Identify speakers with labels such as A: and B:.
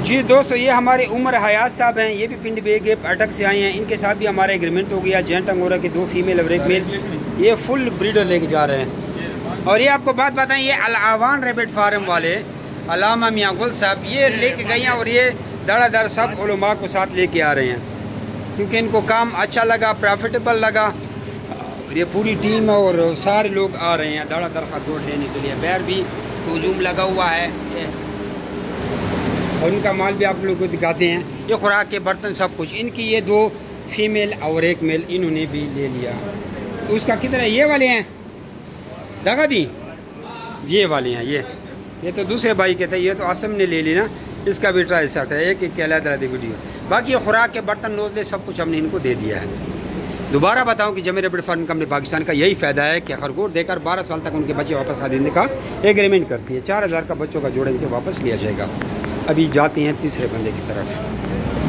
A: जी दोस्तों, ये हमारे उमर हयात साहब हैं, ये भी पिंड बेगेप अटक से आए हैं। इनके साथ भी हमारा एग्रीमेंट हो गया। जेंट अंगोरा के 2 फीमेल और 1 मेल, ये फुल ब्रीडर लेके जा रहे हैं। और ये आपको बात बताएं, ये अल-आवान रैबिट फार्म वाले अलामा मियाँ गुल साहब ये लेके गए हैं और ये दाड़ादार सब उलमा को साथ लेके आ रहे हैं, क्योंकि इनको काम अच्छा लगा, प्रॉफिटेबल लगा। ये पूरी टीम और सारे लोग आ रहे हैं दाड़ादार खरगोश लेने के लिए। बैर भी हजूम लगा हुआ है और इनका माल भी आप लोगों को दिखाते हैं। ये खुराक के बर्तन सब कुछ इनकी, ये 2 फीमेल और 1 मेल इन्होंने भी ले लिया। उसका कितना, ये वाले हैं दगा दी, ये वाले हैं। ये तो दूसरे भाई के थे, ये तो आसम ने ले ली ना, इसका भी ट्राई सेट है, एक एक अलग अलग वीडियो। बाकी ये खुराक के बर्तन नोजले सब कुछ हमने इनको दे दिया है। दोबारा बताऊं कि जमीन रैबिट फार्म कंपनी पाकिस्तान का यही फ़ायदा है कि खरगोश देकर 12 साल तक उनके बच्चे वापस खरीदने का एग्रीमेंट करती है। 4000 का बच्चों का जोड़ा इनसे वापस लिया जाएगा। अभी जाते हैं तीसरे बंदे की तरफ।